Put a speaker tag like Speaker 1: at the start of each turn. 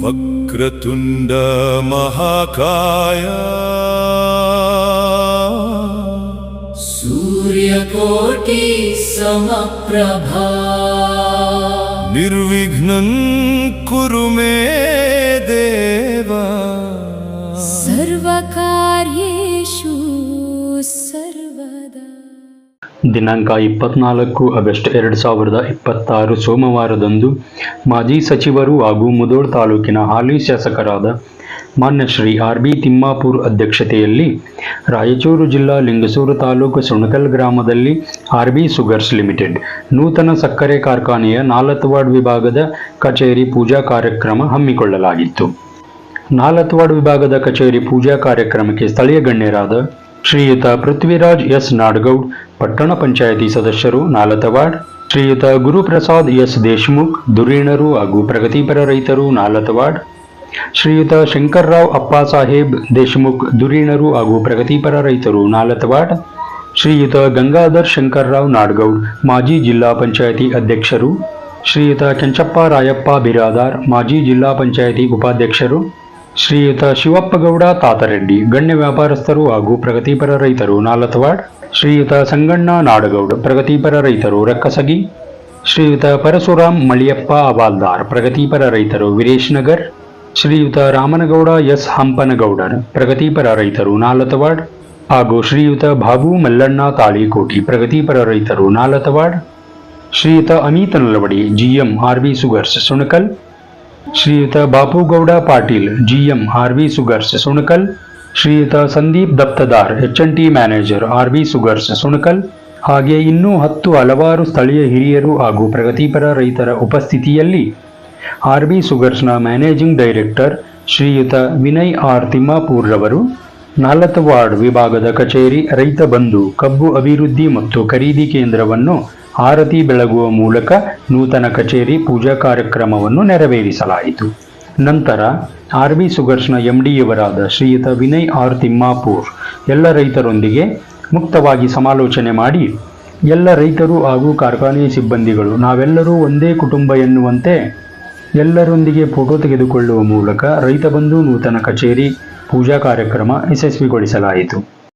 Speaker 1: ವಕ್ರತುಂಡ ಮಹಾಕಾಯ
Speaker 2: ಸೂರ್ಯಕೋಟಿ ಸಮಪ್ರಭಾ
Speaker 1: ನಿರ್ವಿಘ್ನಂ ಕುರು ಮೇ ದೇವ
Speaker 2: ಸರ್ವಕಾರ್ಯೇಷು ಸರ್ವದಾ.
Speaker 3: ದಿನಾಂಕ 24 ಆಗಸ್ಟ್ 2026 ಸೋಮವಾರದಂದು ಮಾಜಿ ಸಚಿವರು ಹಾಗೂ ಮುಧೋಳ್ ತಾಲೂಕಿನ ಹಾಲಿ ಶಾಸಕರಾದ ಮಾನ್ಯ ಶ್ರೀ ಆರ್.ಬಿ. ತಿಮ್ಮಾಪುರ್ ಅಧ್ಯಕ್ಷತೆಯಲ್ಲಿ ರಾಯಚೂರು ಜಿಲ್ಲಾ ಲಿಂಗಸೂರು ತಾಲೂಕು ಸುಣಕಲ್ ಗ್ರಾಮದಲ್ಲಿ ಆರ್.ಬಿ. ಶುಗರ್ಸ್ ಲಿಮಿಟೆಡ್ ನೂತನ ಸಕ್ಕರೆ ಕಾರ್ಖಾನೆಯ 4 ವಾರ್ಡ್ ವಿಭಾಗದ ಕಚೇರಿ ಪೂಜಾ ಕಾರ್ಯಕ್ರಮ ಹಮ್ಮಿಕೊಳ್ಳಲಾಗಿತ್ತು. 4 ವಾರ್ಡ್ ವಿಭಾಗದ ಕಚೇರಿ ಪೂಜಾ ಕಾರ್ಯಕ್ರಮಕ್ಕೆ ಸ್ಥಳೀಯ ಗಣ್ಯರಾದ ಶ್ರೀಯುತ ಪೃಥ್ವಿರಾಜ್ ಎಸ್ ನಾಡಗೌಡ್, ಪಟ್ಟಣ ಪಂಚಾಯಿತಿ ಸದಸ್ಯರು 4 ವಾರ್ಡ್, ಶ್ರೀಯುತ ಗುರುಪ್ರಸಾದ್ ಎಸ್ ದೇಶಮುಖ್, ಧುರೀಣರು ಹಾಗೂ ಪ್ರಗತಿಪರ ರೈತರು 4 ವಾರ್ಡ್, ಶ್ರೀಯುತ ಶಂಕರ್ರಾವ್ ಅಪ್ಪ ಸಾಹೇಬ್ ದೇಶಮುಖ್, ಧುರೀಣರು ಹಾಗೂ ಪ್ರಗತಿಪರ ರೈತರು 4 ವಾರ್ಡ್, ಶ್ರೀಯುತ ಗಂಗಾಧರ್ ಶಂಕರ್ರಾವ್ ನಾಡಗೌಡ್, ಮಾಜಿ ಜಿಲ್ಲಾ ಪಂಚಾಯಿತಿ ಅಧ್ಯಕ್ಷರು, ಶ್ರೀಯುತ ಕೆಂಚಪ್ಪ ರಾಯಪ್ಪ ಬಿರಾದಾರ್, ಮಾಜಿ ಜಿಲ್ಲಾ ಪಂಚಾಯಿತಿ ಉಪಾಧ್ಯಕ್ಷರು, ಶ್ರೀಯುತ ಶಿವಪ್ಪಗೌಡ ತಾತರೆಡ್ಡಿ, ಗಣ್ಯ ವ್ಯಾಪಾರಸ್ಥರು ಹಾಗೂ ಪ್ರಗತಿಪರ ರೈತರು 4 ವಾರ್ಡ್, ಶ್ರೀಯುತ ಸಂಗಣ್ಣ ನಾಡಗೌಡ್, ಪ್ರಗತಿಪರ ರೈತರು ರಕ್ಕಸಗಿ, ಶ್ರೀಯುತ ಪರಶುರಾಮ್ ಮಳಿಯಪ್ಪ ಅವಾಲ್ದಾರ್, ಪ್ರಗತಿಪರ ರೈತರು ವೀರೇಶ್ ನಗರ್, ಶ್ರೀಯುತ ರಾಮನಗೌಡ ಎಸ್ ಹಂಪನಗೌಡರ್, ಪ್ರಗತಿಪರ ರೈತರು 4 ವಾರ್ಡ್, ಹಾಗೂ ಶ್ರೀಯುತ ಬಾಬು ಮಲ್ಲಣ್ಣ ತಾಳಿಕೋಟಿ, ಪ್ರಗತಿಪರ ರೈತರು 4 ವಾರ್ಡ್, ಶ್ರೀಯುತ Amit Nalawadi, GM RB. Sugars Sunakal, ಶ್ರೀಯುತ Bapugouda Patil, GM RB. Sugars Sunakal, ಶ್ರೀಯುತ Sandeep Dattadar, HNT. Manager RB. Sugars Sunakal, ಹಾಗೆ ಇನ್ನೂ ಹಲವಾರು ಸ್ಥಳೀಯ ಹಿರಿಯರು ಹಾಗೂ ಪ್ರಗತಿಪರ ರೈತರ ಉಪಸ್ಥಿತಿಯಲ್ಲಿ ಆರ್.ಬಿ. ಶುಗರ್ಸ್ನ ಮ್ಯಾನೇಜಿಂಗ್ ಡೈರೆಕ್ಟರ್ ಶ್ರೀಯುತ ವಿನಯ್ ಆರ್. ತಿಮ್ಮಾಪುರ್ ರವರು 4 ವಾರ್ಡ್ ವಿಭಾಗದ ಕಚೇರಿ ರೈತ ಬಂಧು ಕಬ್ಬು ಅಭಿವೃದ್ಧಿ ಮತ್ತು ಖರೀದಿ ಕೇಂದ್ರವನ್ನು ಆರತಿ ಬೆಳಗುವ ಮೂಲಕ ನೂತನ ಕಚೇರಿ ಪೂಜಾ ಕಾರ್ಯಕ್ರಮವನ್ನು ನೆರವೇರಿಸಲಾಯಿತು. ನಂತರ ಆರ್.ಬಿ. ಶುಗರ್ಸ್ನ ಎಂಡಿಯವರಾದ ಶ್ರೀಯುತ ವಿನಯ್ ಆರ್. ತಿಮ್ಮಾಪುರ್ ಎಲ್ಲ ರೈತರೊಂದಿಗೆ ಮುಕ್ತವಾಗಿ ಸಮಾಲೋಚನೆ ಮಾಡಿ, ಎಲ್ಲ ರೈತರು ಹಾಗೂ ಕಾರ್ಖಾನೆಯ ಸಿಬ್ಬಂದಿಗಳು ನಾವೆಲ್ಲರೂ ಒಂದೇ ಕುಟುಂಬ ಎನ್ನುವಂತೆ ಎಲ್ಲರೊಂದಿಗೆ ಫೋಟೋ ತೆಗೆದುಕೊಳ್ಳುವ ಮೂಲಕ ರೈತ ಬಂಧು ನೂತನ ಕಚೇರಿ ಪೂಜಾ ಕಾರ್ಯಕ್ರಮ ಯಶಸ್ವಿಗೊಳಿಸಲಾಯಿತು.